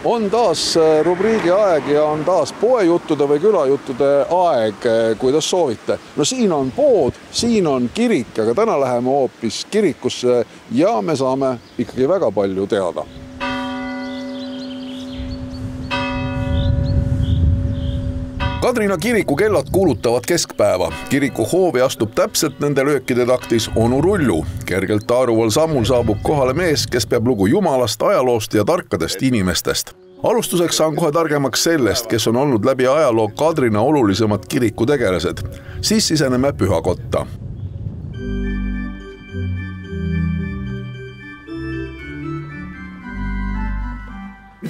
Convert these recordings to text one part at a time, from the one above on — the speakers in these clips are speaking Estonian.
On taas rubriigi aeg ja on taas poejuttude või külajuttude aeg, kuidas soovite. No siin on pood, siin on kirik, aga täna läheme hoopis kirikusse ja me saame ikkagi väga palju teada. Kadrina kiriku kellad kuulutavad keskpäeva. Kiriku hoovi astub täpselt nende löökide taktis onu Rullu. Kergelt taaruval sammul saabub kohale mees, kes peab lugu jumalast, ajaloost ja tarkadest inimestest. Alustuseks saan kohe targemaks sellest, kes on olnud läbi ajaloo Kadrina olulisemad kirikutegelased. Siis siseneme pühakotta.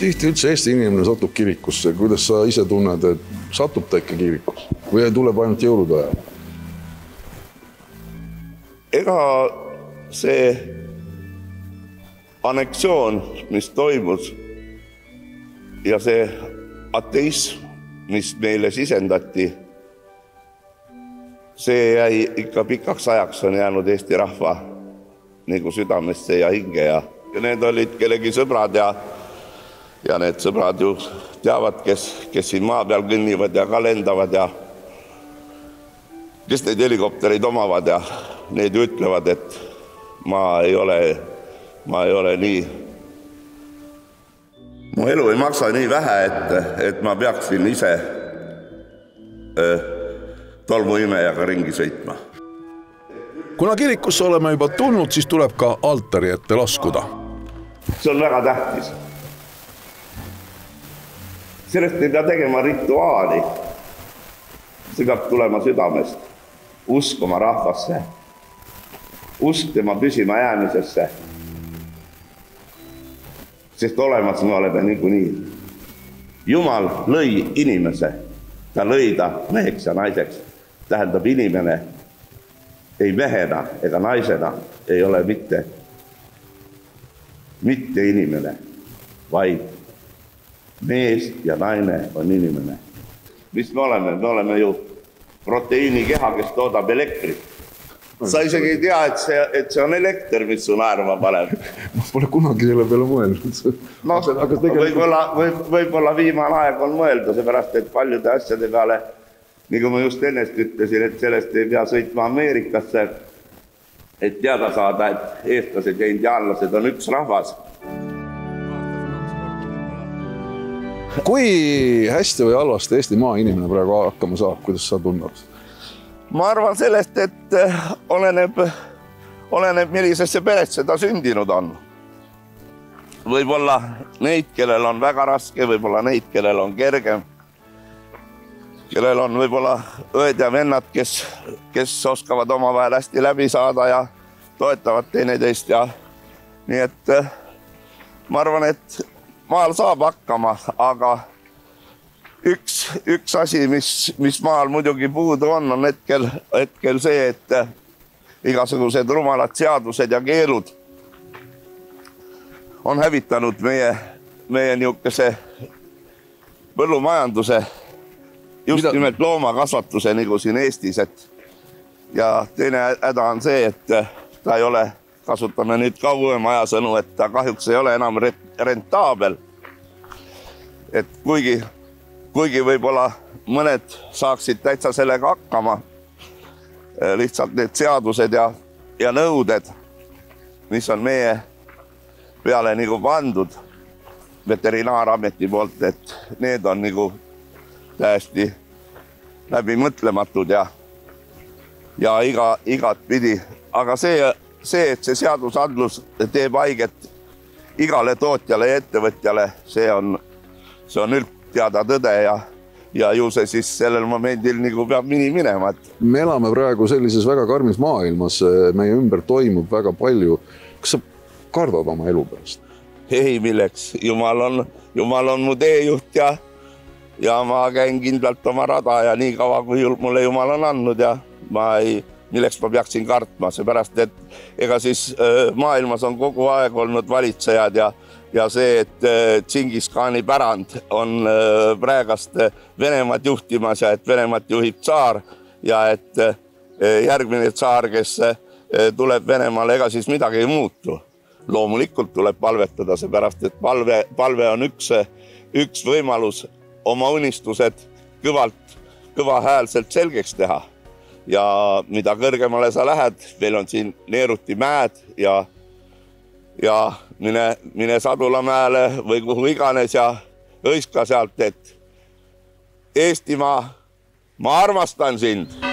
Tihti üldse Eesti inimene satub kirikusse. Kuidas sa ise tunned, et satub ta ikka kirikus? Või tuleb ainult jõulude ajal? Ega see anneksioon, mis toimus ja see ateism, mis meile sisendati, see jäi ikka pikaks ajaks, on jäänud Eesti rahva nagu südamesse ja hinge ja need olid kellegi sõbrad ja need sõbrad ju teavad, kes siin maa peal kõnnivad ja ka lendavad ja kes neid helikoptereid omavad ja need ütlevad, et ma ei ole nii. Mu elu ei maksa nii vähe, et ma peaksin ise tolmuimejaga ringi sõitma. Kuna kirikusse oleme juba tulnud, siis tuleb ka altari ette laskuda. See on väga tähtis. Sellest ei pea tegema rituaali. See peab tulema südamest. Usk oma rahvasse. Usk tema püsima jäämisesse. Sest olemas me oleme niikuinii. Jumal lõi inimese. Ta lõi ta meheks ja naiseks. Tähendab, inimene ei mehena ega naisena ei ole mitte inimene, vaid mees ja naine on inimene. Mis me oleme? Me oleme ju proteiinikeha, kes toodab elektrit. Sa isegi ei tea, et see on elekter, mis su naerma paneb. Ma pole kunagi selle peale mõelnud. Võib-olla viimane aeg on mõelda, seepärast, et paljude asjade peale, nagu ma just ennest ütlesin, et sellest ei pea sõitma Ameerikasse, et teada saada, et eestlased ja indiaanlased on üks rahvas. Kui hästi või halvasti Eesti maa inimene praegu hakkama saab, kuidas sa tunnad? Ma arvan sellest, et oleneb, millisesse peresse ta sündinud on. Võib-olla neid, kellel on väga raske, võib-olla neid, kellel on kergem. Kellel on võib-olla õed ja vennad, kes oskavad omavahel hästi läbi saada ja toetavad teineteist. Nii et ma arvan, et maal saab hakkama, aga üks asi, mis maal muidugi puudu on hetkel see, et igasugused rumalad seadused ja keelud on hävitanud meie niisuguse põllumajanduse, just nimelt loomakasvatuse nagu siin Eestis. Ja teine häda on see, et ta ei ole, kasutame nüüd kauem ajasõnu, et ta kahjuks ei ole enam rentaabel. Et kuigi võib-olla mõned saaksid täitsa sellega hakkama, lihtsalt need seadused ja nõuded, mis on meie peale nagu pandud veterinaarameti poolt, et need on nagu täiesti läbimõtlematud ja igat pidi. Aga see, et see seadusandlus teeb haiget igale tootjale ja ettevõtjale, see on üldteada tõde ja ju see siis sellel momendil nagu peab minema. Me elame praegu sellises väga karmis maailmas, meie ümber toimub väga palju. Kas sa kardad oma elu pärast? Ei, milleks. Jumal on mu teejuht ja ma käin kindlalt oma rada ja nii kaua, kui mulle Jumal on andnud ja milleks ma peaksin kartma, seepärast, et ega siis maailmas on kogu aeg olnud valitsejad ja see, et Tšingis-Khani pärand on praegast Venemaad juhtimas ja et Venemaad juhib tsaar ja et järgmine tsaar, kes tuleb Venemaale, ega siis midagi ei muutu. loomulikult tuleb palvetada, seepärast, et palve on üks võimalus oma unistused kõvahäälselt selgeks teha. Ja mida kõrgemale sa lähed, veel on siin Neeruti mäed ja mine Sadulamäele või kuhu iganes ja hõiska sealt, et Eestimaa, ma armastan sind.